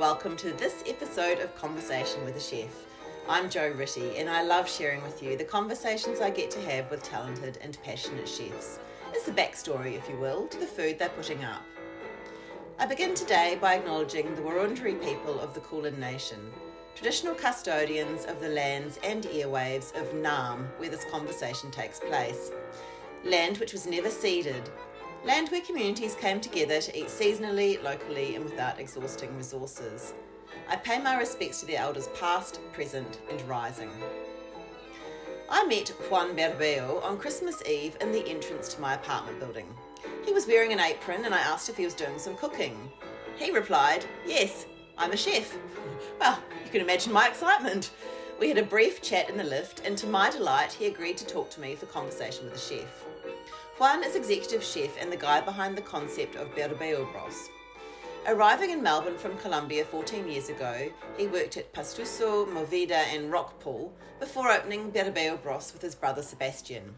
welcome to this episode of Conversation with a Chef. I'm Jo Ritty and I love sharing with you the conversations I get to have with talented and passionate chefs. It's the backstory, if you will, to the food they're putting up. I begin today by acknowledging the Wurundjeri people of the Kulin Nation, traditional custodians of the lands and airwaves of Naarm, where this conversation takes place. Land which was never ceded. Land where communities came together to eat seasonally, locally and without exhausting resources. I pay my respects to the elders past, present and rising. I met Juan Berbeo on Christmas Eve in the entrance to my apartment building. He was wearing an apron and I asked if he was doing some cooking. He replied, "Yes, I'm a chef." Well, you can imagine my excitement. We had a brief chat in the lift and to my delight he agreed to talk to me for Conversation with a Chef. Juan is executive chef and the guy behind the concept of Berbeo Bros. Arriving in Melbourne from Colombia 14 years ago, he worked at Pastuso, MoVida and Rockpoolbefore before opening Berbeo Bros with his brother Sebastian.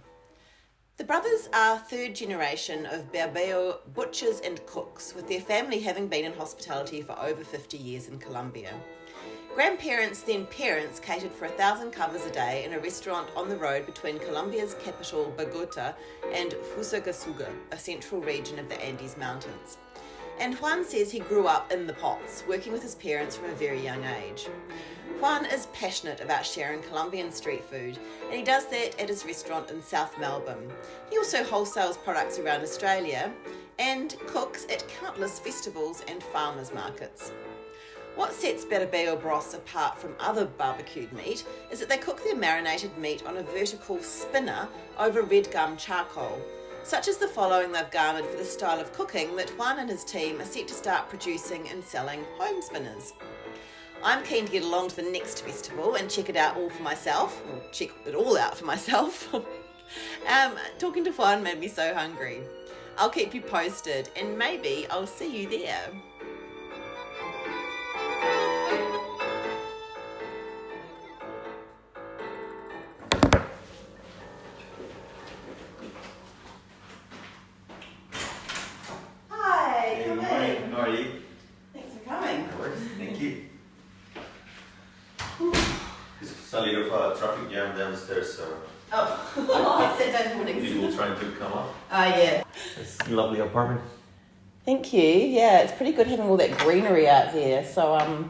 The brothers are third generation of Berbeo butchers and cooks, with their family having been in hospitality for over 50 years in Colombia. Grandparents, then parents, catered for 1,000 covers a day in a restaurant on the road between Colombia's capital, Bogota and Fusagasugá, a central region of the Andes Mountains. And Juan says he grew up in the pots, working with his parents from a very young age. Juan is passionate about sharing Colombian street food, and he does that at his restaurant in South Melbourne. He also wholesales products around Australia and cooks at countless festivals and farmers markets. What sets Berbeo Bros apart from other barbecued meat is that they cook their marinated meat on a vertical spinner over red gum charcoal. Such is the following they've garnered for this style of cooking that Juan and his team are set to start producing and selling home spinners. I'm keen to get along to the next festival and check it out all for myself, or check it all out for myself. Talking to Juan made me so hungry. I'll keep you posted and maybe I'll see you there. A little of a traffic jam downstairs, so I said that morning. people trying to come up. Oh yeah. It's a lovely apartment. Thank you. Yeah, it's pretty good having all that greenery out there. So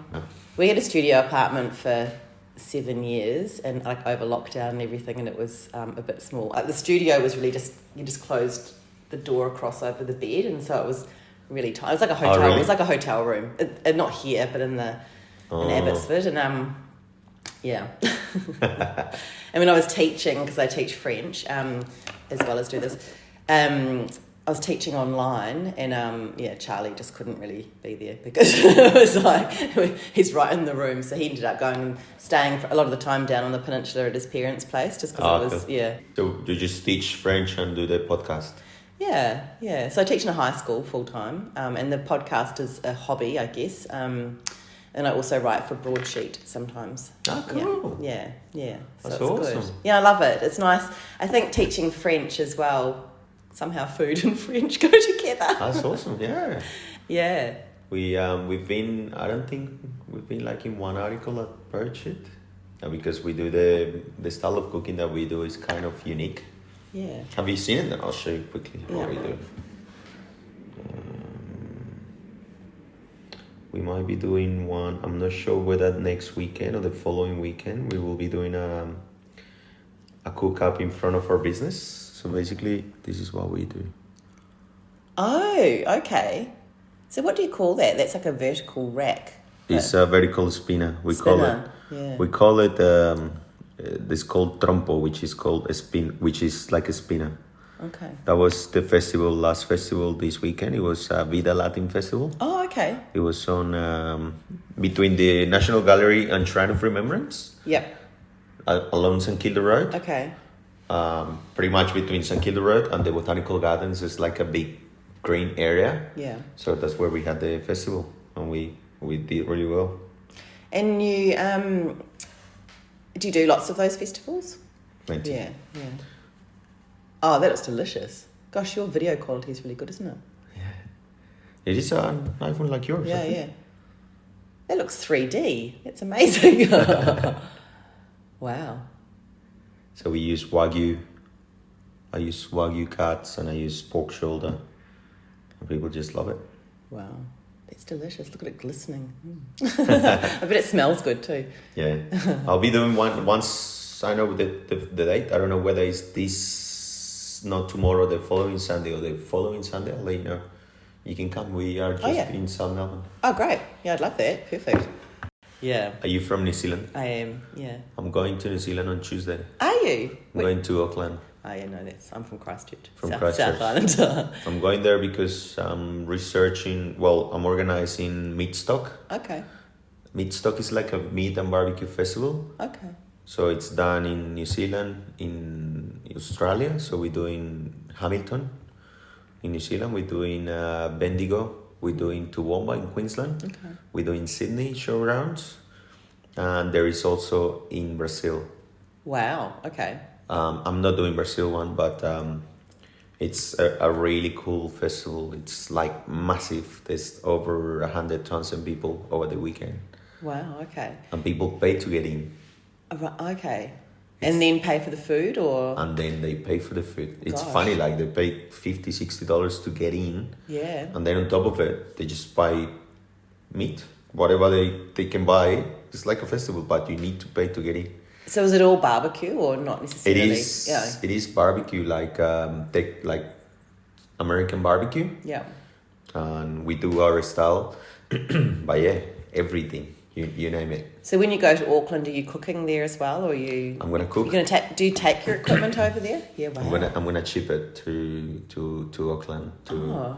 we had a studio apartment for 7 years and like over lockdown and everything, and it was a bit small. The studio was really just you just closed the door across over the bed, and so it was really tiny. It was like a hotel. Oh, really? It was like a hotel room, not here, but in Abbotsford, and yeah. And when I was teaching, because I teach French as well as do this, I was teaching online and Charlie just couldn't really be there because it was like he's right in the room, so he ended up going and staying for a lot of the time down on the peninsula at his parents' place just because it was So you just teach French and do the podcast? Yeah. So I teach in a high school full time, and the podcast is a hobby, I guess. And I also write for Broadsheet sometimes. Oh, cool. Yeah. So That's it's awesome. Good. Yeah, I love it. It's nice. I think teaching French as well, somehow food and French go together. That's awesome, yeah. Yeah. We've been like in one article at Broadsheet, because we do the style of cooking that we do is kind of unique. Yeah. Have you seen it? Then I'll show you quickly what we do. We might be doing one. I'm not sure whether next weekend or the following weekend we will be doing a cook up in front of our business. So basically, this is what we do. Oh, okay. So what do you call that? That's like a vertical rack. It's a vertical spinner. We call it. This called trompo, which is called a spin, which is like a spinner. Okay. That was the last festival this weekend. It was Vida Latin Festival. Oh, okay. It was on between the National Gallery and Shrine of Remembrance. Yep. Along St Kilda Road. Okay. Pretty much between St Kilda Road and the Botanical Gardens is like a big green area. Yeah. So that's where we had the festival, and we did really well. And you do you do lots of those festivals? Plenty. Yeah. Oh, that looks delicious. Gosh, your video quality is really good, isn't it? Yeah. It is an iPhone like yours. Yeah. That looks 3D. That's amazing. Wow. So we use Wagyu. I use Wagyu cuts and I use pork shoulder. And people just love it. Wow. That's delicious. Look at it glistening. I bet it smells good too. Yeah. I'll be doing one once I know the date. I don't know whether it's this, not tomorrow, the following Sunday or the following Sunday. I'll let you know. You can come. We are just in South Melbourne. Oh, great. Yeah, I'd love that. Perfect. Yeah. Are you from New Zealand? I am, yeah. I'm going to New Zealand on Tuesday. Are you? I'm going to Auckland. Oh, yeah, no, I'm from Christchurch. From South Christchurch. Island. I'm going there because I'm I'm organizing meat stock. Okay. Meat stock is like a meat and barbecue festival. Okay. So it's done in New Zealand, in Australia. So we're doing Hamilton in New Zealand. We're doing Bendigo. We're doing Toowoomba in Queensland. Okay. We're doing Sydney showgrounds. And there is also in Brazil. Wow, okay. I'm not doing Brazil one, but it's a really cool festival. It's like massive. There's over 100,000 people over the weekend. Wow, okay. And people pay to get in. Okay. And then pay for the food or? And then they pay for the food. It's Gosh. funny, like they pay $50, $60 to get in. Yeah. And then on top of it, they just buy meat. Whatever they can buy. It's like a festival, but you need to pay to get in. So is it all barbecue or not necessarily? It is barbecue, like American barbecue. Yeah. And we do our style. But yeah, everything. You name it. So when you go to Auckland, are you cooking there as well, or are you? I'm gonna cook. You're gonna take? Do you take your equipment over there? Yeah, wow. I'm gonna ship it to Auckland. Oh.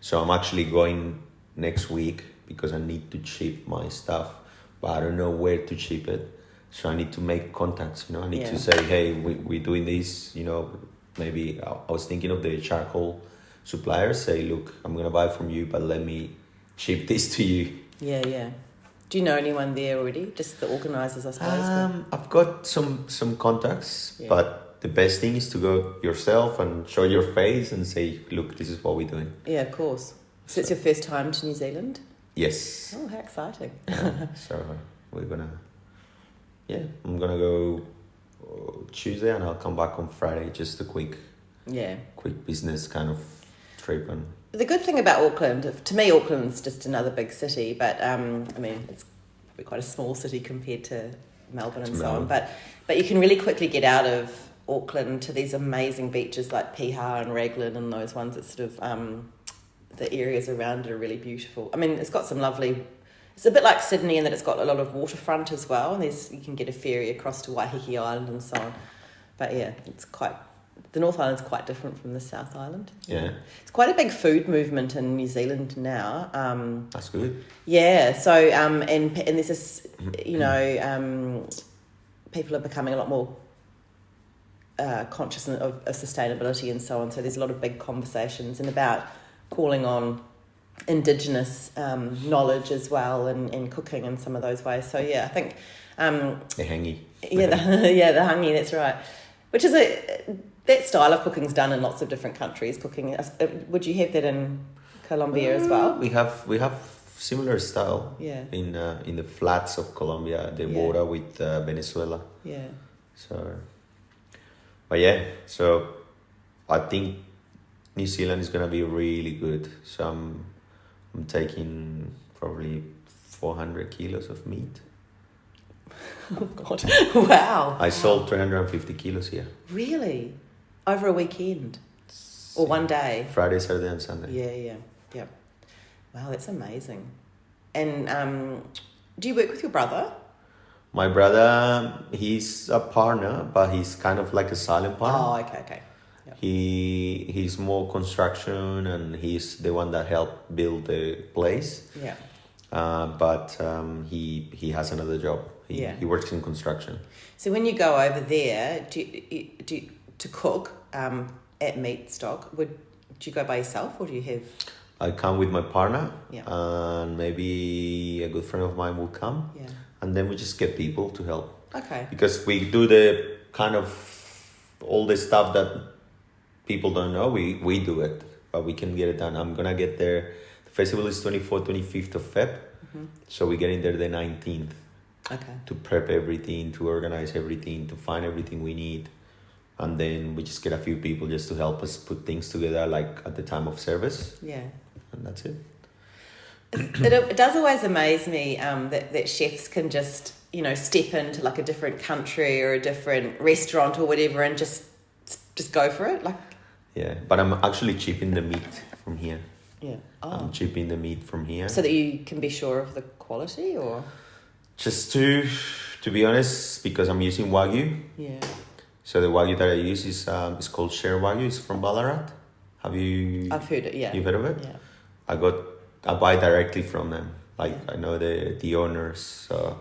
So I'm actually going next week because I need to ship my stuff, but I don't know where to ship it. So I need to make contacts. I need to say, hey, we're doing this. Maybe I was thinking of the charcoal suppliers. Say, look, I'm gonna buy from you, but let me ship this to you. Yeah, yeah. Do you know anyone there already? Just the organisers, I suppose. I've got some contacts, but the best thing is to go yourself and show your face and say, look, this is what we're doing. Yeah, of course. So it's your first time to New Zealand? Yes. Oh, how exciting. So I'm gonna go Tuesday and I'll come back on Friday. Just a quick business kind of trip. And the good thing about Auckland, to me, Auckland's just another big city, but it's probably quite a small city compared to Melbourne and so on. But you can really quickly get out of Auckland to these amazing beaches like Piha and Raglan and those ones that sort of the areas around it are really beautiful. I mean, it's got some lovely. It's a bit like Sydney in that it's got a lot of waterfront as well, and you can get a ferry across to Waiheke Island and so on. But yeah, the North Island's quite different from the South Island. Yeah. It's quite a big food movement in New Zealand now. That's good. Yeah, so, and there's this, people are becoming a lot more conscious of sustainability and so on. So there's a lot of big conversations and about calling on Indigenous knowledge as well and cooking in some of those ways. So yeah, I think The hangi. Yeah, the hangi. That's right. Which is that style of cooking is done in lots of different countries. Cooking. Would you have that in Colombia as well? We have similar style. Yeah. In the flats of Colombia, the border with Venezuela. Yeah. So I think New Zealand is gonna be really good. So I'm taking probably 400 kilos of meat. Oh God! Wow. I sold 350 kilos here. Really? Over a weekend? Or one day? Friday, Saturday, and Sunday. Yeah. Wow, that's amazing. And do you work with your brother? My brother, he's a partner, but he's kind of like a silent partner. Oh, okay. Yep. He's more construction, and he's the one that helped build the place. Yeah. But he has another job. He works in construction. So when you go over there, do you, to cook at Meat Stock, do you go by yourself or do you have? I come with my partner, Yeah. and maybe a good friend of mine will come. Yeah. And then we just get people to help. Okay. Because we do the kind of all the stuff that people don't know. We do it, but we can get it done. I'm gonna get there. The festival is 24th, 25th of Feb. So we get in there the 19th Okay. to prep everything, to organize everything, to find everything we need. And then we just get a few people just to help us put things together, like at the time of service. Yeah. And that's it. It does always amaze me that chefs can just, step into like a different country or a different restaurant or whatever and just go for it. Like, Yeah, but I'm actually chipping the meat from here. yeah. I'm chipping the meat from here. So that you can be sure of the quality, or? Just to be honest, because I'm using Wagyu. Yeah. So the Wagyu that I use is called Share Wagyu. It's from Ballarat. Have you? I've heard it. Yeah. You've heard of it? Yeah. I buy directly from them. Like I know the owners. So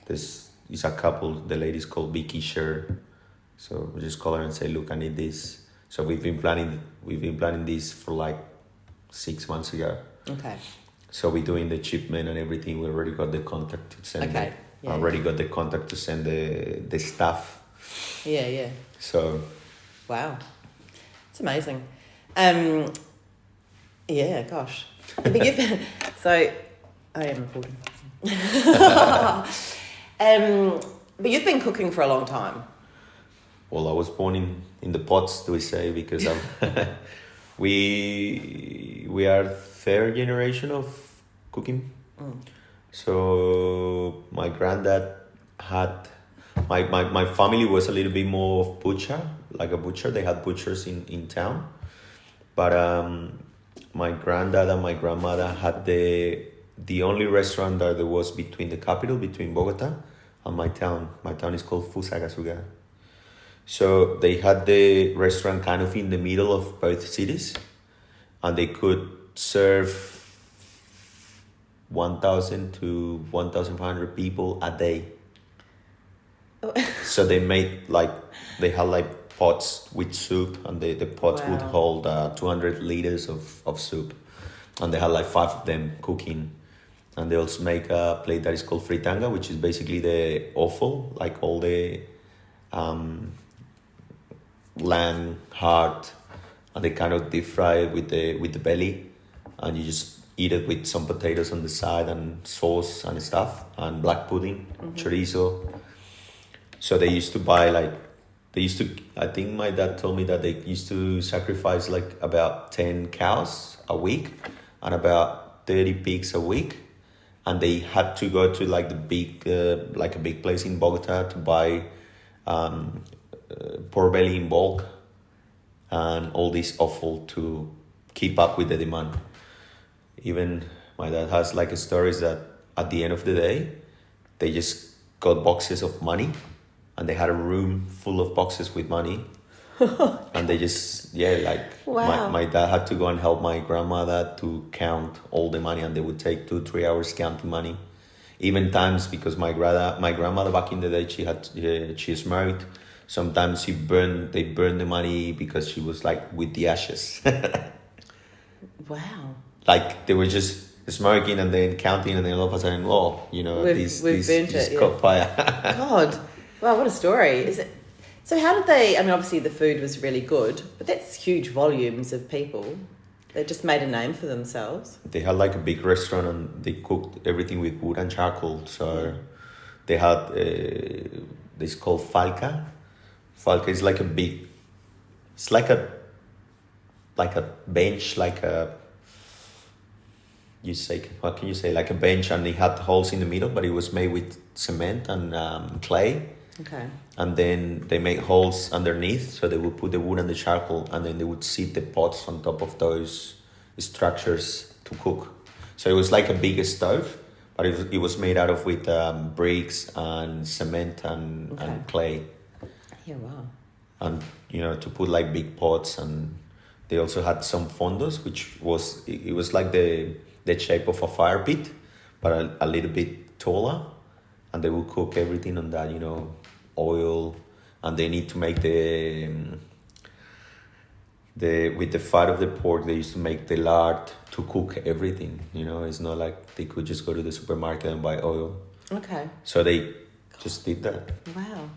this is a couple. The lady's called Vicky Sher. So we just call her and say, look, I need this. So we've been planning this for like 6 months ago. Okay. So we're doing the shipment and everything. We already got the contact to send. Okay. I already got the contact to send the stuff. Yeah. Yeah. So. Wow. It's amazing. Yeah. Gosh. But I am recording. But you've been cooking for a long time. Well, I was born in the pots, do we say, because we are third generation of cooking. So my granddad had my family was a little bit more of butcher, like a butcher. They had butchers in town, but my granddad and my grandmother had the only restaurant that there was between the capital, between Bogota and my town. My town is called Fusagasugá. So they had the restaurant kind of in the middle of both cities, and they could serve 1,000 to 1,500 people a day. So they had pots with soup, and the pots would hold 200 liters of soup, and they had 5 of them cooking. And they also make a plate that is called fritanga, which is basically the offal, like all the lamb heart, and they kind of deep fry it with the belly, and you just eat it with some potatoes on the side and sauce and stuff, and black pudding, chorizo. So they used to buy I think my dad told me that they used to sacrifice about 10 cows a week and about 30 pigs a week, and they had to go to a big place in Bogota to buy pork belly in bulk and all this offal to keep up with the demand. Even my dad has stories that at the end of the day, they just got boxes of money, and they had a room full of boxes with money. And they just, wow. My dad had to go and help my grandmother to count all the money, and they would take 2-3 hours counting money. Even times, because my grandmother back in the day, she smoked. Sometimes they burned the money because she was with the ashes. Wow. They were just smoking and then counting, and then all of a sudden, this caught fire. God, wow, what a story! Is it? So how did they? I mean, obviously the food was really good, but that's huge volumes of people. They just made a name for themselves. They had a big restaurant, and they cooked everything with wood and charcoal. So they had this called falca. Falca is a big. It's like a bench, what can you say? Like a bench, and it had holes in the middle, but it was made with cement and clay. Okay. And then they make holes underneath, so they would put the wood and the charcoal, and then they would sit the pots on top of those structures to cook. So it was like a big stove, but it was made out of with bricks and cement and clay. Yeah, wow. And to put big pots, and they also had some fondos, which was like the shape of a fire pit, but a little bit taller, and they would cook everything on that, oil, and they need to make with the fat of the pork, they used to make the lard to cook everything. It's not like they could just go to the supermarket and buy oil. Okay. So they just did that. Wow.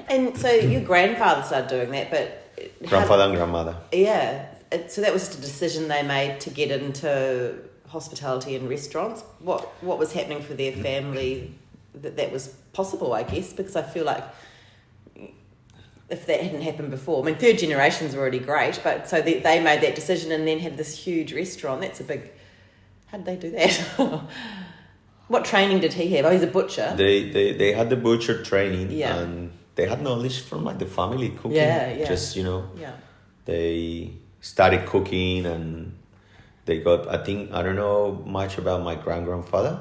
And so your grandfather started doing that, but grandfather and grandmother. Yeah. So that was just a decision they made to get into hospitality in restaurants. What was happening for their family that was possible, I guess, because I feel like if that hadn't happened before, I mean, third generation's already great, but so they made that decision and then had this huge restaurant. That's a big... How did they do that? What training did he have? Oh, he's a butcher. They had the butcher training, yeah. and they had knowledge from like the family cooking. Yeah. Just, yeah. They started cooking, and they got, I don't know much about my grandfather,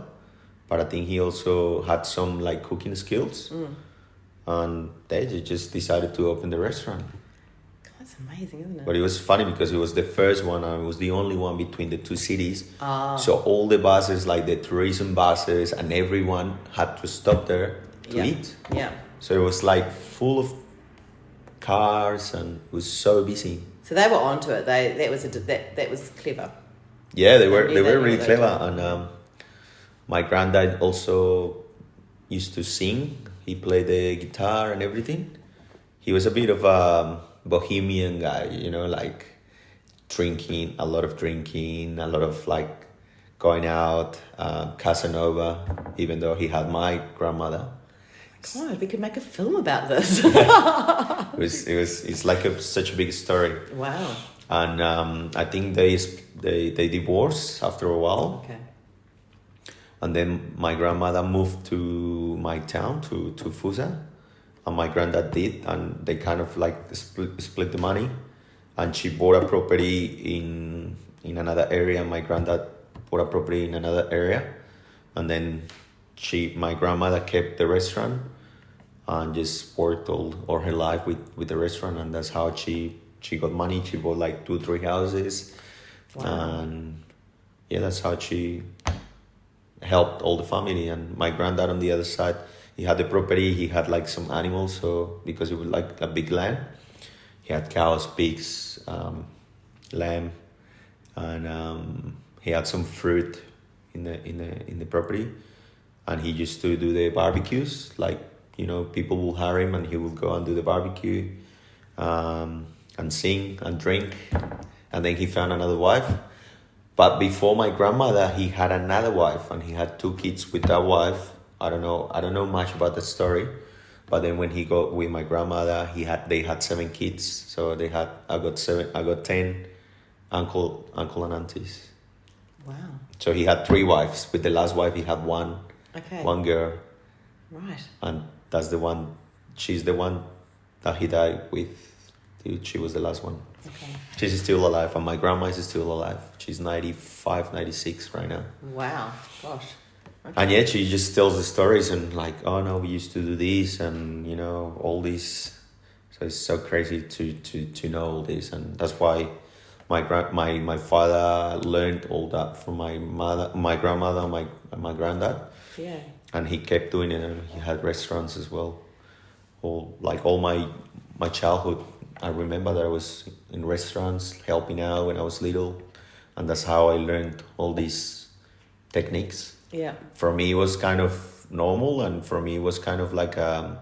but I think he also had some like cooking skills. And they just decided to open the restaurant. That's amazing, isn't it? But it was funny because it was the first one and it was the only one between the two cities. So all the buses, like the tourism buses and everyone had to stop there to eat. Yeah. So it was like full of cars and it was so busy. So they were onto it. That was clever. Yeah, they were really clever. And my granddad also used to sing. He played the guitar and everything. He was a bit of a bohemian guy, like a lot of like going out, Casanova, even though he had my grandmother. God, we could make a film about this. It's like such a big story. Wow. And I think they divorced after a while. Okay. And then my grandmother moved to my town, to Fusa, and my granddad did, and they kind of like split the money, and she bought a property in another area, and my granddad bought a property in another area, and then my grandmother kept the restaurant and just worked all her life with the restaurant, and that's how she got money. She bought like 2-3 houses. Wow. And yeah, that's how she helped all the family. And my granddad on the other side, he had the property, he had like some animals, so because it was like a big land, he had cows, pigs, lamb, and he had some fruit in the property, and he used to do the barbecues, like people will hire him and he will go and do the barbecue, and sing and drink. And then he found another wife. But before my grandmother, he had another wife, and he had 2 kids with that wife. I don't know much about the story, but then when he got with my grandmother, they had 7 kids. So I got 10 uncle and aunties. Wow. So he had 3 wives. With the last wife, he had one girl. Right. And that's the one. She's the one that he died with. She was the last one. Okay. She's still alive, and my grandma is still alive. She's 95, 96 right now. Wow, gosh. Okay. And yeah, she just tells the stories and like, oh no, we used to do this and all this. So it's so crazy to know all this, and that's why my father learned all that from my grandmother, my granddad. Yeah. And he kept doing it, and he had restaurants as well. All my childhood. I remember that I was in restaurants helping out when I was little, and that's how I learned all these techniques. Yeah. For me, it was kind of normal, and for me, it was kind of like it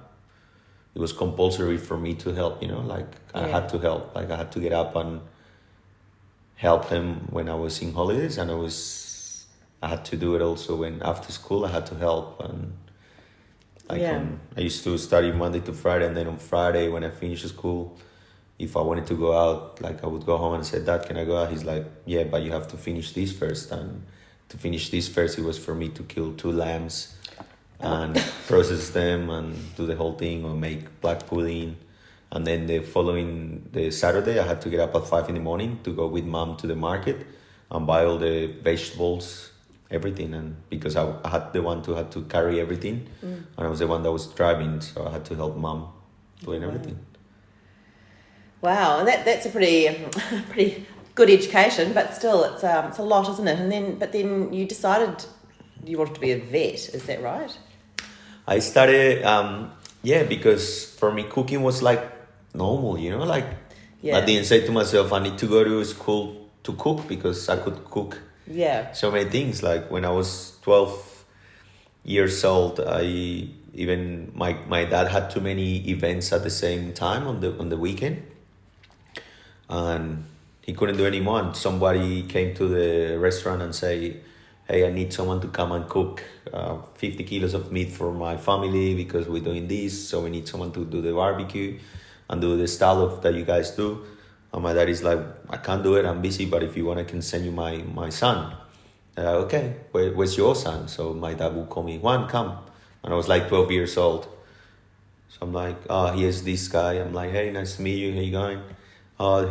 was compulsory for me to help. I had to help. Like I had to get up and help him when I was in holidays, and I had to do it also when after school I had to help. And I used to study Monday to Friday, and then on Friday when I finished school, if I wanted to go out, like I would go home and say, Dad, can I go out? He's like, yeah, but you have to finish this first. And to finish this first, it was for me to kill 2 lambs and process them and do the whole thing, or make black pudding. And then the Saturday, I had to get up at 5 a.m. to go with Mom to the market and buy all the vegetables, everything. And because I had the one who had to carry everything, and I was the one that was driving, so I had to help Mom doing everything. Wow, and that's a pretty good education, but still, it's a lot, isn't it? But then you decided you wanted to be a vet. Is that right? I started, because for me cooking was like normal, I didn't say to myself I need to go to school to cook, because I could cook so many things. Like when I was 12 years old, my dad had too many events at the same time on the weekend. And he couldn't do anymore. And somebody came to the restaurant and say, hey, I need someone to come and cook 50 kilos of meat for my family because we're doing this. So we need someone to do the barbecue and do the style of that you guys do. And my dad is like, I can't do it, I'm busy, but if you want, I can send you my son. Okay, where's your son? So my dad would call me, Juan, come. And I was like 12 years old. So I'm like, oh, here's this guy. I'm like, hey, nice to meet you. How you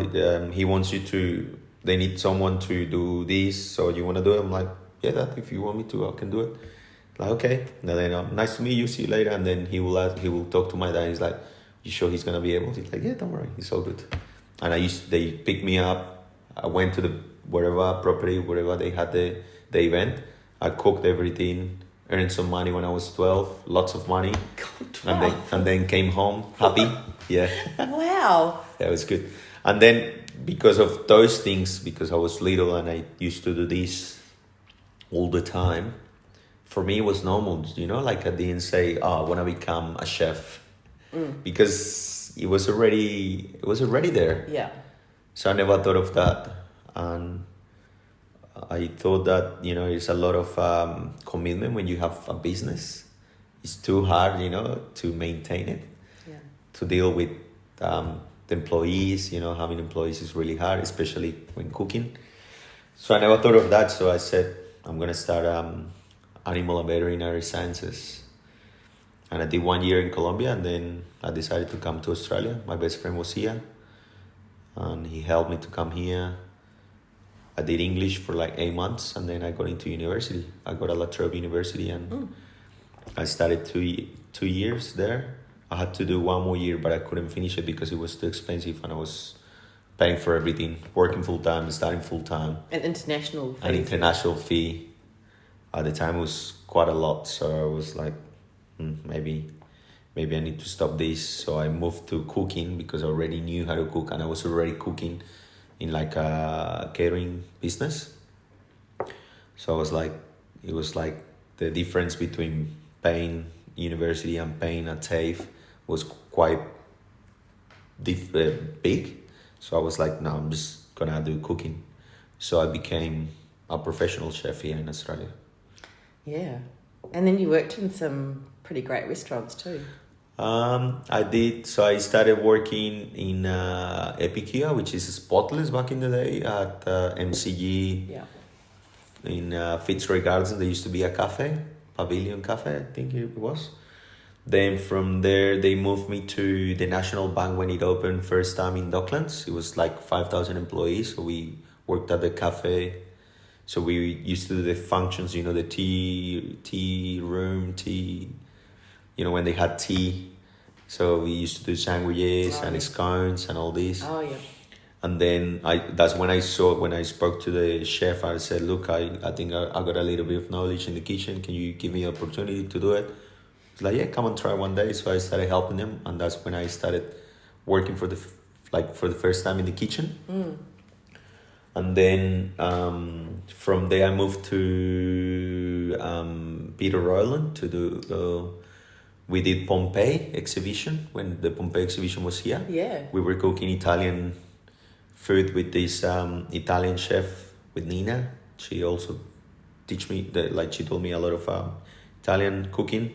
going? He wants you to, they need someone to do this. So you want to do it? I'm like, yeah, Dad, if you want me to, I can do it. Like, okay. And then, nice to meet you. See you later. And then he will talk to my dad. He's like, you sure he's going to be able? He's like, yeah, don't worry. He's all good. And they picked me up. I went to the wherever they had the event. I cooked everything, earned some money when I was 12, lots of money. God, and then came home happy. Yeah. Wow. That was good. And then because of those things, because I was little and I used to do this all the time, for me it was normal, like I didn't say, I want to become a chef. Because it was already there. Yeah. So I never thought of that. And I thought that, it's a lot of commitment when you have a business. It's too hard, to maintain it. Yeah. To deal with the employees, having employees is really hard, especially when cooking. So I never thought of that. So I said, I'm going to start animal and veterinary sciences. And I did 1 year in Colombia, and then I decided to come to Australia. My best friend was here, and he helped me to come here. I did English for like 8 months, and then I got into university. I got a La Trobe University, and I started two years there. I had to do 1 more year, but I couldn't finish it because it was too expensive, and I was paying for everything, working full time, studying full time. An international fee. An international fee. At the time, it was quite a lot, so I was like, maybe I need to stop this. So I moved to cooking because I already knew how to cook, and I was already cooking in like a catering business. So it was like the difference between paying university and paying a TAFE was quite big. So I was like, no, I'm just gonna do cooking. So I became a professional chef here in Australia. Yeah. And then you worked in some pretty great restaurants too. I did. So I started working in Epicure, which is Spotless back in the day, at MCG. Yeah. In Fitzroy Gardens. There used to be a cafe, Pavilion Cafe, I think it was. Then from there, they moved me to the National Bank when it opened first time in Docklands. It was like 5,000 employees. So we worked at the cafe. So we used to do the functions, the tea room, when they had tea. So we used to do sandwiches and scones and all this. Oh, yeah. And then that's when I spoke to the chef, I said, look, I think I got a little bit of knowledge in the kitchen. Can you give me an opportunity to do it? He's like, yeah, come and try one day. So I started helping him. And that's when I started working for the first time in the kitchen. And then from there, I moved to Peter Royland to do we did Pompeii exhibition when the Pompeii exhibition was here. Yeah. We were cooking Italian food with this Italian chef, with Nina. She also she told me a lot of Italian cooking.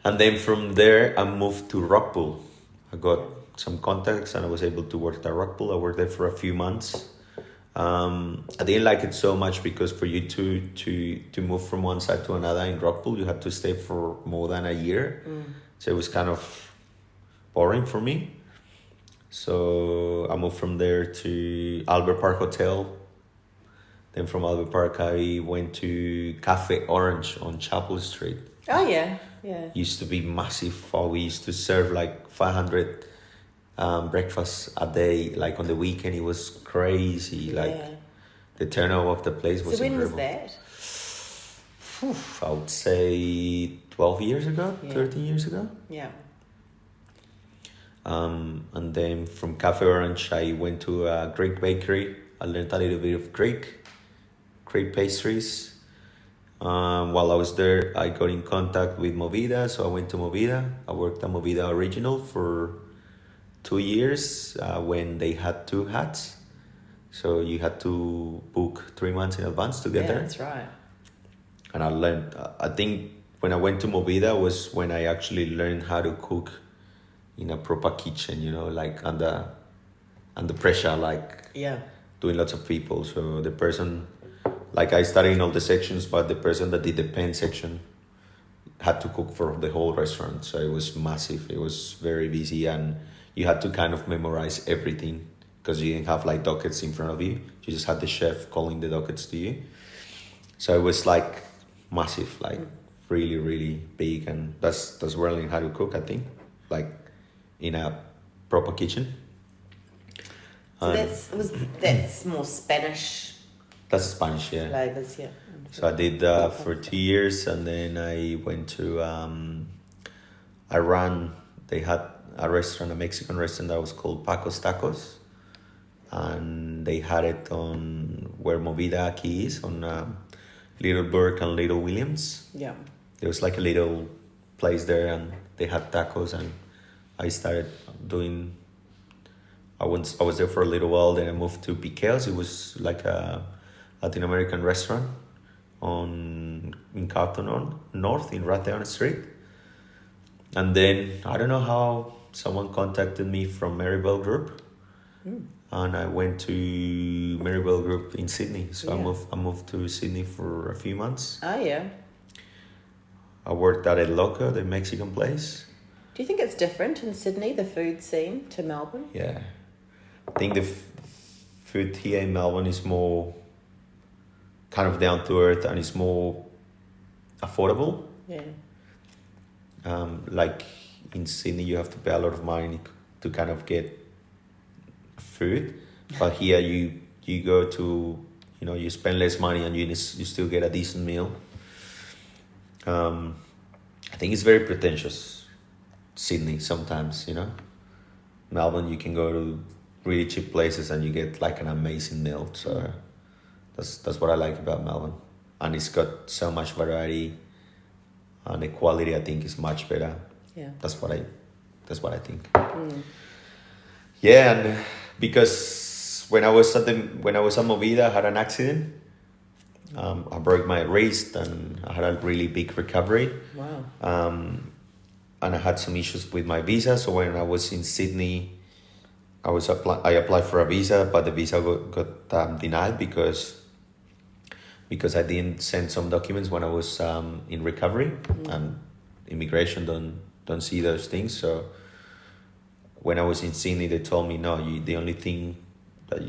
And then from there, I moved to Rockpool. I got some contacts and I was able to work at Rockpool. I worked there for a few months. I didn't like it so much because for you to move from one side to another in Rockpool, you had to stay for more than a year. So it was kind of boring for me. So I moved from there to Albert Park Hotel. Then from Albert Park, I went to Cafe Orange on Chapel Street. Oh, yeah. Used to be massive. We used to serve like 500 breakfasts a day. Like on the weekend, it was crazy. Yeah. Like the turnover of the place was incredible. So when was that? I would say 12 years ago, 13 years ago. Yeah. And then from Cafe Orange, I went to a Greek bakery. I learned a little bit of Greek pastries. While I was there, I got in contact with MoVida, so I went to MoVida. I worked at MoVida Original for 2 years when they had 2 hats. So you had to book 3 months in advance to get there. That's right. And I learned, I think when I went to MoVida was when I actually learned how to cook in a proper kitchen, you know, like under pressure, like doing lots of people. So the person, like I started in all the sections, but the person that did the pen section had to cook for the whole restaurant. So it was massive. It was very busy, and you had to kind of memorize everything because you didn't have like dockets in front of you. You just had the chef calling the dockets to you. So it was like massive, like really, really big. And that's where I learned how to cook, I think, like in a proper kitchen. So that's more Spanish. That's Spanish, yeah. Flavors, yeah. So I did for 2 years, and then I went to Iran. They had a restaurant, a Mexican restaurant that was called Paco's Tacos, and they had it on where MoVida Key is, on Little Burke and Little Williams. Yeah. There was like a little place there, and they had tacos, and I started doing. I was there for a little while. Then I moved to Pique's. It was like a Latin American restaurant in Carlton North in Ratheon Street. And then I don't know how someone contacted me from Berbeo Group, and I went to Berbeo Group in Sydney. So I moved to Sydney for a few months. Oh yeah. I worked at El Loco, the Mexican place. Do you think it's different in Sydney, the food scene, to Melbourne? Yeah, I think the food here in Melbourne is more kind of down to earth, and it's more affordable. Yeah. Like in Sydney, you have to pay a lot of money to kind of get food, but here you go to, you know, you spend less money and you still get a decent meal. I think it's very pretentious, Sydney, sometimes, you know. Melbourne, you can go to really cheap places and you get like an amazing meal. So that's what I like about Melbourne, and it's got so much variety, and the quality I think is much better. Yeah, that's what I think. Yeah, and because when I was at MoVida, I had an accident. I broke my wrist and I had a really big recovery. Wow. And I had some issues with my visa. So when I was in Sydney, I applied for a visa, but the visa got denied because I didn't send some documents when I was in recovery, and immigration don't see those things. So when I was in Sydney, they told me, no, the only thing that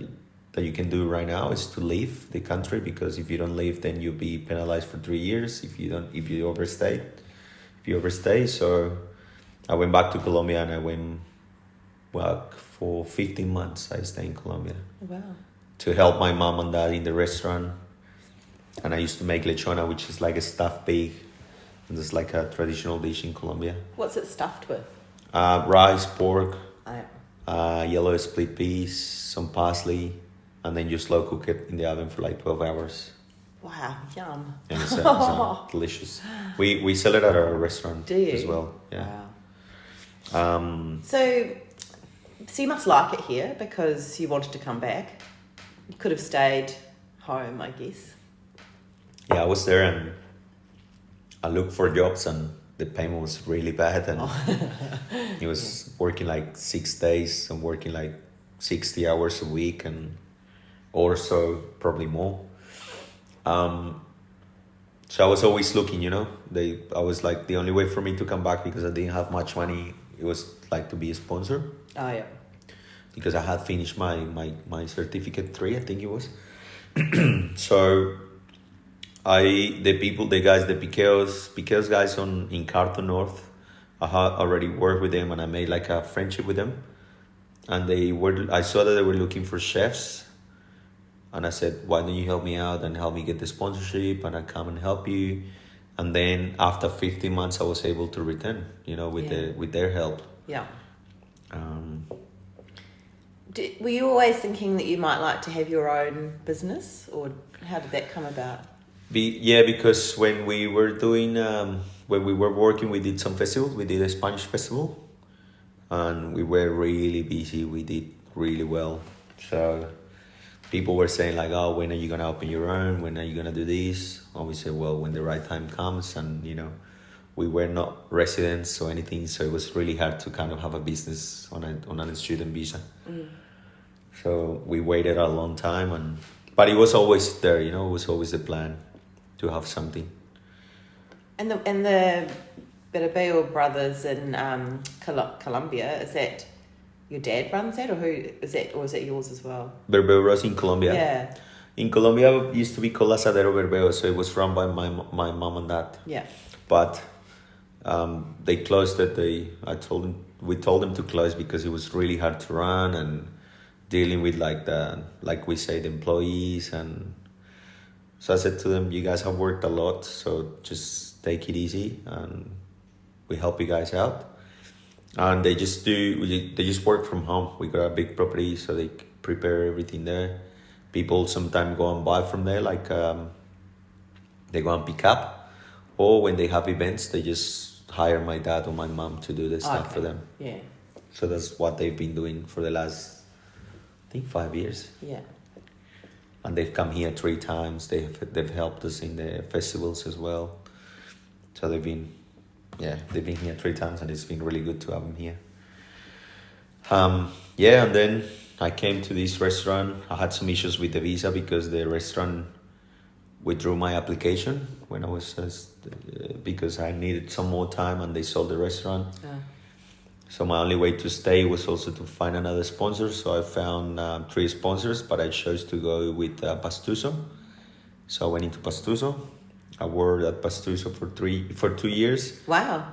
you can do right now is to leave the country, because if you don't leave, then you'll be penalized for 3 years if you overstay. So I went back to Colombia, and I went back for 15 months. I stayed in Colombia. Wow. To help my mom and dad in the restaurant. And I used to make lechona, which is like a stuffed pig. And it's like a traditional dish in Colombia. What's it stuffed with? Rice, pork, Oh. Yellow split peas, some parsley, and then you slow cook it in the oven for like 12 hours. Wow, yum. And it's delicious. We sell it at our restaurant. Do you? As well. Yeah. Wow. So you must like it here because you wanted to come back. You could have stayed home, I guess. Yeah, I was there and I looked for jobs, and the payment was really bad, and it was working like 6 days and working like 60 hours a week, and or so, probably more. So I was always looking, you know. I was like, the only way for me to come back, because I didn't have much money, it was like to be a sponsor. Oh yeah. Because I had finished my certificate 3, I think it was. So the Pique's guys in Carlton North, I had already worked with them, and I made like a friendship with them. And I saw that they were looking for chefs. And I said, why don't you help me out and help me get the sponsorship, and I come and help you. And then after 15 months, I was able to return, you know, with their help. Yeah. Were you always thinking that you might like to have your own business, or how did that come about? Because when we were working, we did some festivals. We did a Spanish festival, and we were really busy. We did really well. So people were saying like, oh, when are you gonna open your own? When are you gonna do this? And we said, well, when the right time comes. And we were not residents or anything, so it was really hard to kind of have a business on a student visa. So we waited a long time, but it was always there. It was always the plan to have something. And the Berbeo brothers in Colombia, is that your dad runs that, or who is that, or is that yours as well? Berbeo Bros in Colombia. Yeah. In Colombia, it used to be called Asadero Berbeo, so it was run by my mom and dad. Yeah. But they closed it. We told them to close because it was really hard to run and dealing with like we say, the employees. And so I said to them, you guys have worked a lot, so just take it easy and we help you guys out. And they just work from home. We got a big property, so they prepare everything there. People sometimes go and buy from there, like they go and pick up, or when they have events, they just hire my dad or my mom to do the stuff for them. Yeah. So that's what they've been doing for the last, I think, 5 years. Yeah. And they've come here 3 times. They've helped us in the festivals as well. So they've been here 3 times, and it's been really good to have them here. And then I came to this restaurant. I had some issues with the visa because the restaurant withdrew my application when I was because I needed some more time, and they sold the restaurant. So my only way to stay was also to find another sponsor. So I found 3 sponsors, but I chose to go with Pastuso. So I went into Pastuso. I worked at Pastuso for 2 years. Wow.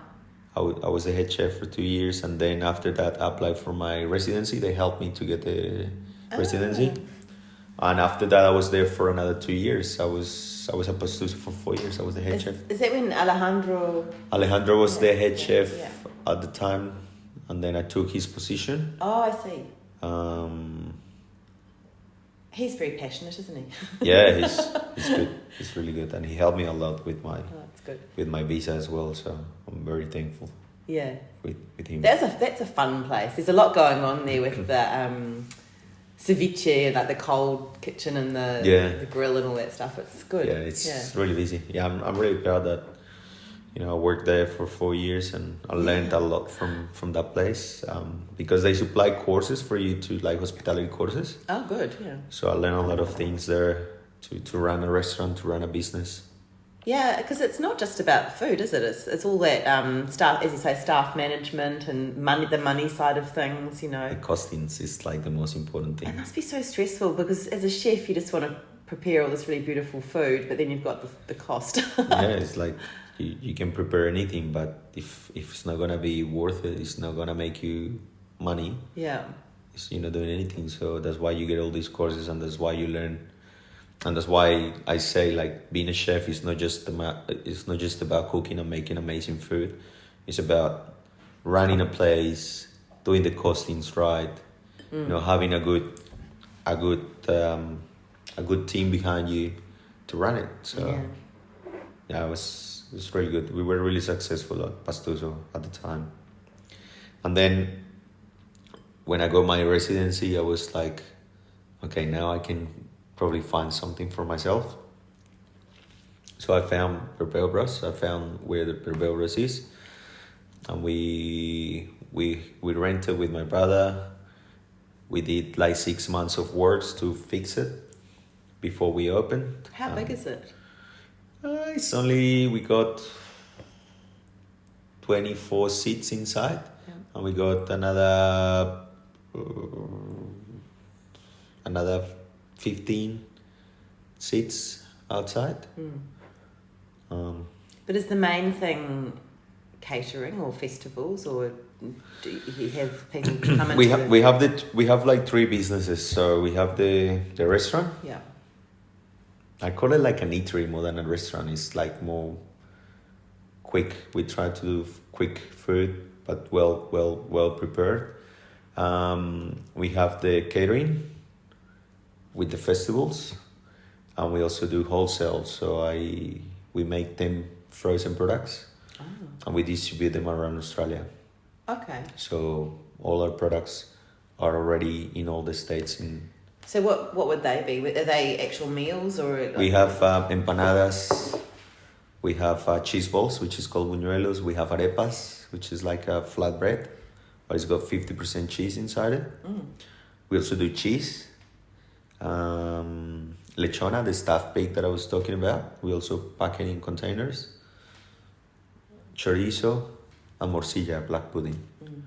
I was the head chef for 2 years, and then after that I applied for my residency. They helped me to get the residency. And after that I was there for another 2 years. I was at Pastuso for 4 years. I was the head chef. Is that when Alejandro was the head chef at the time, and then I took his position. Oh, I see. He's very passionate, isn't he? Yeah, he's good. He's really good, and he helped me a lot with my that's good. With my visa as well. So I'm very thankful. Yeah. With him. That's a fun place. There's a lot going on there with the ceviche and like the cold kitchen and the grill and all that stuff. It's good. Yeah, it's really busy. Yeah, I'm really proud that I worked there for 4 years, and I learned a lot from that place because they supply courses for you to like hospitality courses. Oh, good. Yeah. So I learned a lot of things there to run a restaurant, to run a business. Yeah, because it's not just about food, is it? It's all that staff, as you say, staff management and the money side of things. The costings is like the most important thing. It must be so stressful because as a chef, you just want to prepare all this really beautiful food, but then you've got the cost. Yeah, it's like you can prepare anything, but if it's not gonna be worth it, it's not gonna make you money. Yeah, you're not doing anything. So that's why you get all these courses, and that's why you learn. And that's why I say, like, being a chef is not just about cooking and making amazing food. It's about running a place, doing the costings right, having a good team behind you to run it. So it was really good. We were really successful at Pastuso at the time. And then when I got my residency, I was like, okay, now I can probably find something for myself. So I found Berbeo Bros. I found where the Berbeo Bros is, and we rented with my brother. We did like 6 months of works to fix it before we opened. How big is it? We got 24 seats inside, and we got another 15 seats outside. But is the main thing catering or festivals, or do you have people come into we have like 3 businesses. So we have the restaurant. Yeah. I call it like an eatery more than a restaurant. It's like more quick. We try to do quick food, but well prepared. We have the catering with the festivals, and we also do wholesale. So we make them frozen products, and we distribute them around Australia. Okay. So all our products are already in all the states in So what would they be? Are they actual meals or? We have empanadas. We have cheese balls, which is called buñuelos. We have arepas, which is like a flatbread, but it's got 50% cheese inside it. Mm. We also do cheese. Lechona, the stuffed pig that I was talking about. We also pack it in containers. Chorizo and morcilla, black pudding. Mm.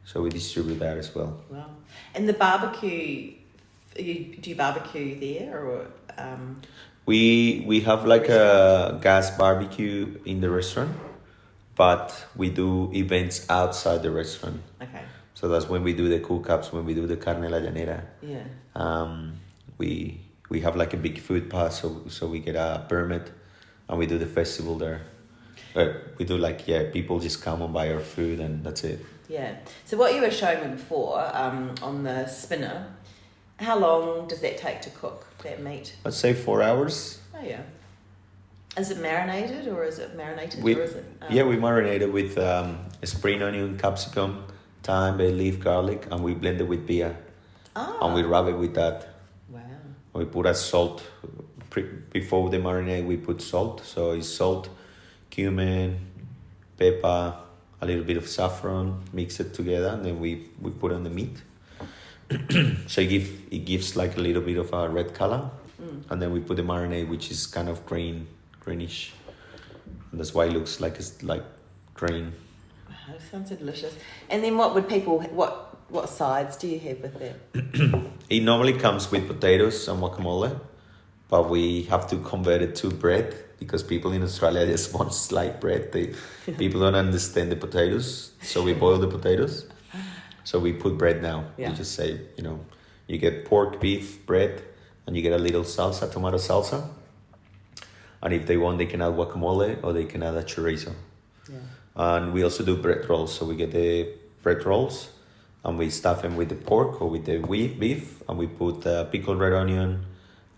So we distribute that as well. Wow. And the barbecue, do you barbecue there or? We have like a gas barbecue in the restaurant, but we do events outside the restaurant. Okay. So that's when we do the cook-ups, when we do the carne a la llanera. Yeah. We have like a big food pass, so we get a permit, and we do the festival there. We do like, people just come and buy our food, and that's it. Yeah. So what you were showing me before on the spinner, how long does that take to cook, that meat? I'd say 4 hours. Oh, yeah. Is it marinated or is it marinated? We marinate it with spring onion, capsicum, thyme, bay leaf, garlic, and we blend it with beer. Oh. And we rub it with that. Wow. We put a salt. Before the marinade, we put salt. So it's salt, cumin, pepper, a little bit of saffron, mix it together, and then we put on the meat. So it gives like a little bit of a red color. And then we put the marinade, which is kind of greenish. And that's why it looks like it's like green. Wow, it sounds so delicious. And then what sides do you have with that? It normally comes with potatoes and guacamole, but we have to convert it to bread because people in Australia just want light bread. People don't understand the potatoes, so we boil the potatoes. So we put bread now. Yeah. We just say, you get pork, beef, bread, and you get a little salsa, tomato salsa. And if they want, they can add guacamole or they can add a chorizo. Yeah. And we also do bread rolls. So we get the bread rolls and we stuff them with the pork or with the beef. And we put pickled red onion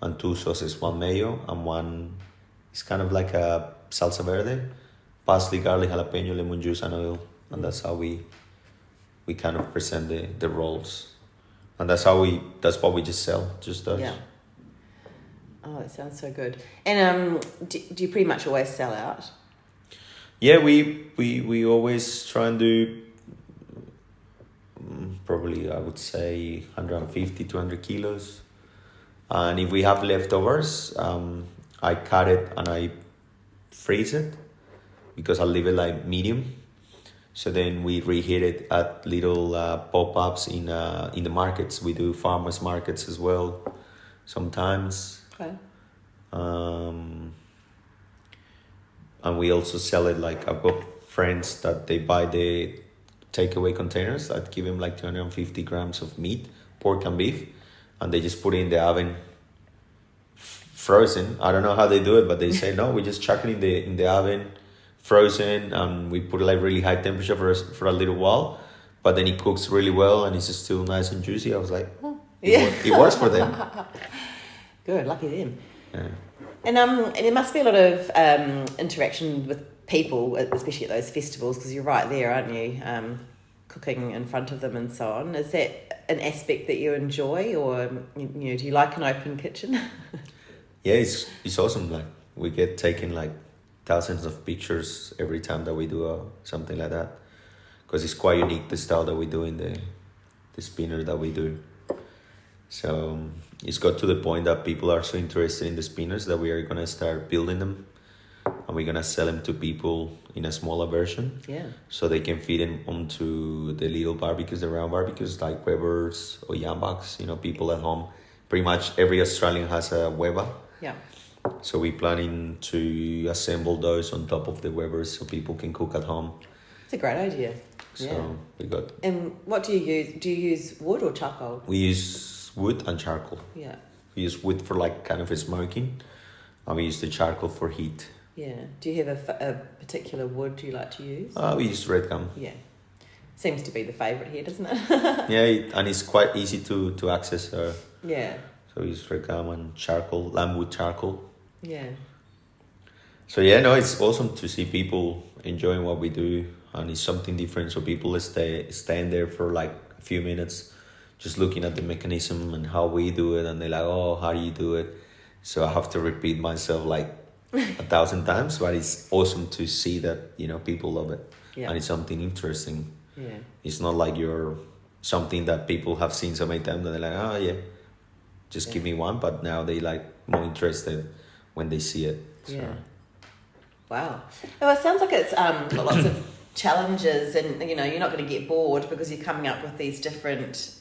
and 2 sauces, one mayo and one, it's kind of like a salsa verde, parsley, garlic, jalapeno, lemon juice and oil. And that's how we kind of present the rolls. And that's what we just sell, just those. Yeah. Oh, it sounds so good. And do you pretty much always sell out? Yeah, we always try and do probably, I would say, 150, 200 kilos. And if we have leftovers, I cut it and I freeze it because I leave it like medium. So then we reheat it at little pop-ups in the markets. We do farmers markets as well sometimes. Okay. And we also sell it like, I've got friends that they buy the takeaway containers that give them like 250 grams of meat, pork and beef, and they just put it in the oven frozen. I don't know how they do it, but they say no, we just chuck it in the oven frozen, and we put it like really high temperature for a little while, but then it cooks really well and it's still nice and juicy. I was like, it works for them. Good, lucky them. Yeah. And there must be a lot of interaction with people, especially at those festivals, because you're right there, aren't you? Cooking in front of them and so on. Is that an aspect that you enjoy, or do you like an open kitchen? Yeah, it's awesome. Like we get taken like thousands of pictures every time that we do something like that, because it's quite unique, the style that we do in the spinner that we do. So it's got to the point that people are so interested in the spinners that we are going to start building them, and we're going to sell them to people in a smaller version. Yeah. So they can feed them onto the little barbecues, the round barbecues like Weber's or Jambaks. People at home. Pretty much every Australian has a Weber. Yeah. So we're planning to assemble those on top of the Webers so people can cook at home. It's a great idea. So we got. And what do you use? Do you use wood or charcoal? We use wood and charcoal. Yeah. We use wood for like kind of a smoking, and we use the charcoal for heat. Yeah. Do you have a particular wood you like to use? We use red gum. Yeah. Seems to be the favourite here, doesn't it? Yeah, and it's quite easy to access. Yeah. So we use red gum and charcoal, lambwood charcoal. Yeah. So it's awesome to see people enjoying what we do, and it's something different. So people stand there for like a few minutes, just looking at the mechanism and how we do it, and they're like, oh, how do you do it? So I have to repeat myself like 1,000 times, but it's awesome to see that, you know, people love it. Yeah. And it's something interesting. Yeah. It's not like you're something that people have seen so many times and they're like, oh yeah, just give me one. But now they like more interested when they see it. So. Yeah. Wow. Well, it sounds like it's got lots of challenges, and you know, you're not going to get bored because you're coming up with these different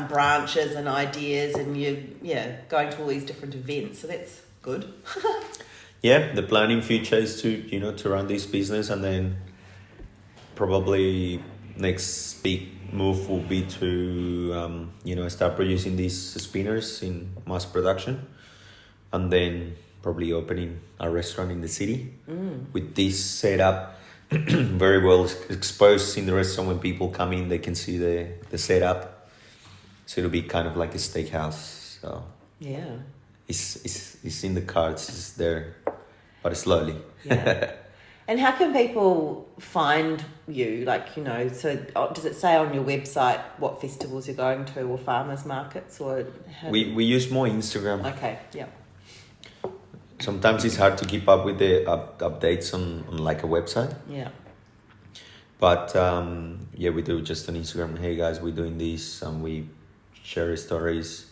branches and ideas, and you're going to all these different events. So that's good. Yeah, the plan in future is to, you know, to run this business, and then probably next big move will be to, you know, start producing these spinners in mass production, and then probably opening a restaurant in the city with this setup very well exposed in the restaurant. When people come in, they can see the setup. So it'll be kind of like a steakhouse. So Yeah. it's in the cards. It's there, but slowly. Yeah. And how can people find you? Like, you know, so does it say on your website what festivals you're going to, or farmers markets, or We use more Instagram. Okay. Yeah. Sometimes it's hard to keep up with the updates on like a website. Yeah. But yeah, we do just on Instagram. Hey guys, we're doing this, and we share stories,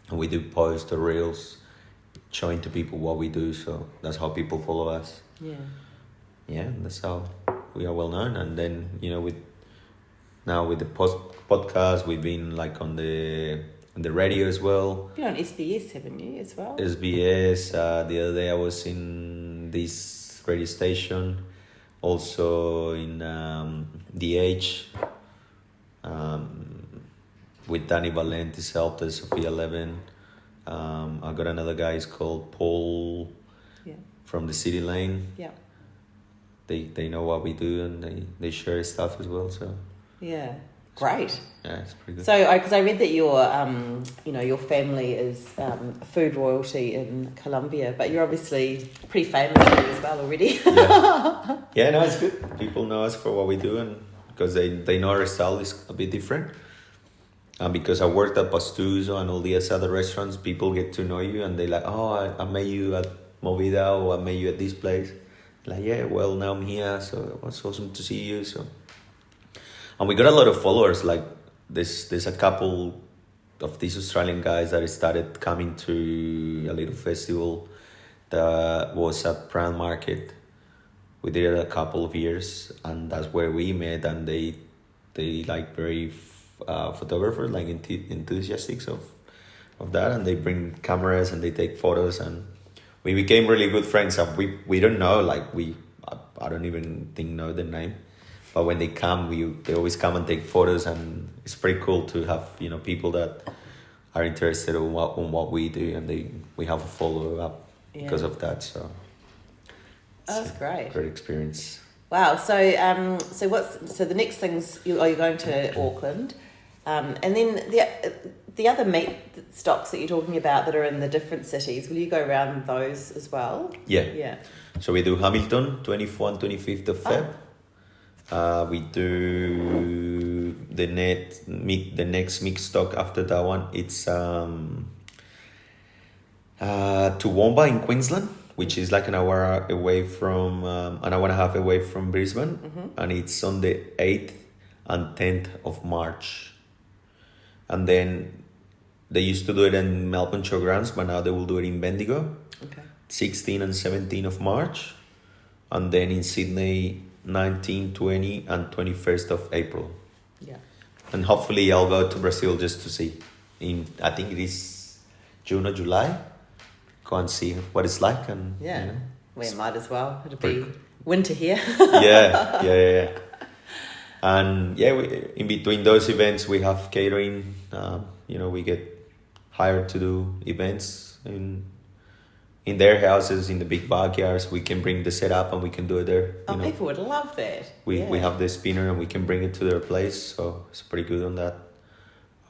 and we do post the reels showing to people what we do. So that's how people follow us. Yeah. Yeah, that's how we are well known. And then, you know, with the podcast, we've been like on the radio as well. You're on SBS, haven't you, as well? SBS. The other day I was in this radio station, also in The Age, with Danny Valenti's help, the Sophia 11. I got another guy, he's called Paul, from the City Lane. Yeah. They know what we do, and they share stuff as well. So Yeah. Great. yeah, it's pretty good. So, because I read that your family is food royalty in Colombia, but you're obviously pretty famous here as well already. Yeah, no, it's good. People know us for what we do, and because they know our style is a bit different. And because I worked at Pastuso and all these other restaurants, people get to know you, and they like, oh, I met you at MoVida, or I met you at this place. Like, yeah, well, now I'm here, so it was awesome to see you. So, and we got a lot of followers. Like, there's a couple of these Australian guys that started coming to a little festival that was at Prime Market. We did it a couple of years, and that's where we met. And they like very photographers, like enthusiastic of that, and they bring cameras and they take photos, and we became really good friends. And we don't know, like I don't even know the name, but when they come, they always come and take photos, and it's pretty cool to have, you know, people that are interested in what we do, and we have a follow up because of that. So that's great. Great experience. Wow. So so the next things you're going to Auckland, and then the other meat stocks that you're talking about that are in the different cities. Will you go around those as well? Yeah. Yeah. So we do Hamilton, 24th and 25th of Feb. We do the next mixed stock after that one. It's Toowoomba in Queensland, which is like an hour away from an hour and a half away from Brisbane, and it's on the 8th and 10th of March. And then they used to do it in Melbourne Showgrounds, but now they will do it in Bendigo. Okay. 16 and 17 of March, and then in Sydney 19, 20 and 21st of April. Yeah. And hopefully I'll go to Brazil just to see, I think it is June or July, go and see what it's like. And yeah, you know, we might as well. It'll be winter here. yeah. And yeah, in between those events we have catering. We get hired to do events in their houses, in the big backyards. We can bring the setup and we can do it there. People would love that. We have the spinner and we can bring it to their place, so it's pretty good on that.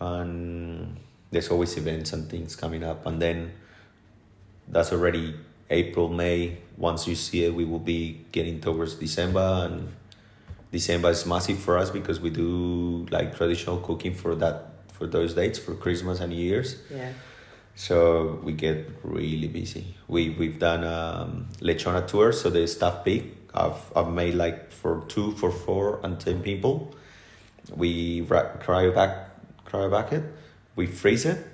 And there's always events and things coming up, and then that's already April, May. Once you see it, we will be getting towards December, and December is massive for us because we do like traditional cooking for for those dates, for Christmas and New Year's. Yeah. So we get really busy. We've done lechona tour, so the staff pig. I've made like for 2, for 4, and 10 people. We cryoback it, we freeze it,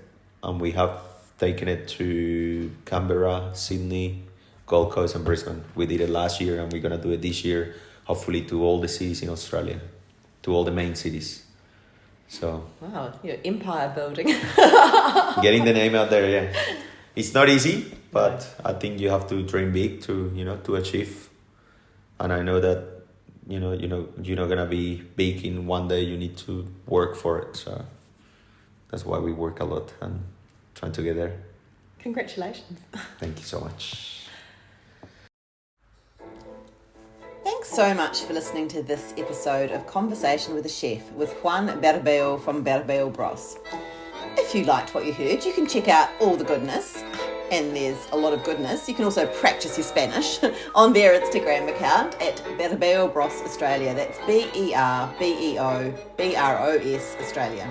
and we have taken it to Canberra, Sydney, Gold Coast, and Brisbane. We did it last year, and we're gonna do it this year. Hopefully, to all the cities in Australia, to all the main cities. So wow, you're empire building. Getting the name out there, yeah. It's not easy, but I think you have to dream big to achieve. And I know that you're not gonna be big in one day. You need to work for it. So that's why we work a lot and trying to get there. Congratulations. Thank you so much. Thanks so much for listening to this episode of Conversation with a Chef with Juan Berbeo from Berbeo Bros. If you liked what you heard, you can check out all the goodness, and there's a lot of goodness. You can also practice your Spanish on their Instagram account at Berbeo Bros Australia. That's Berbeo Bros Australia.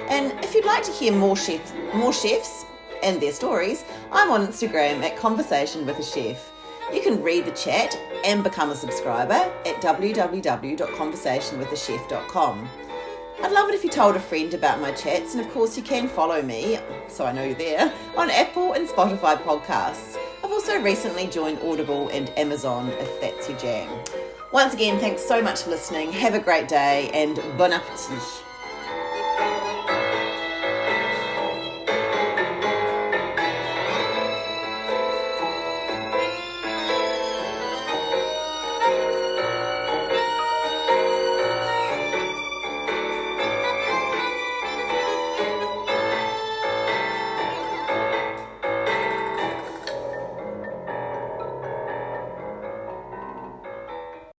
And if you'd like to hear more chefs and their stories, I'm on Instagram at Conversation with a Chef. You can read the chat and become a subscriber at www.conversationwithachef.com. I'd love it if you told a friend about my chats, and of course you can follow me, so I know you're there, on Apple and Spotify podcasts. I've also recently joined Audible and Amazon, if that's your jam. Once again, thanks so much for listening. Have a great day and bon appetit.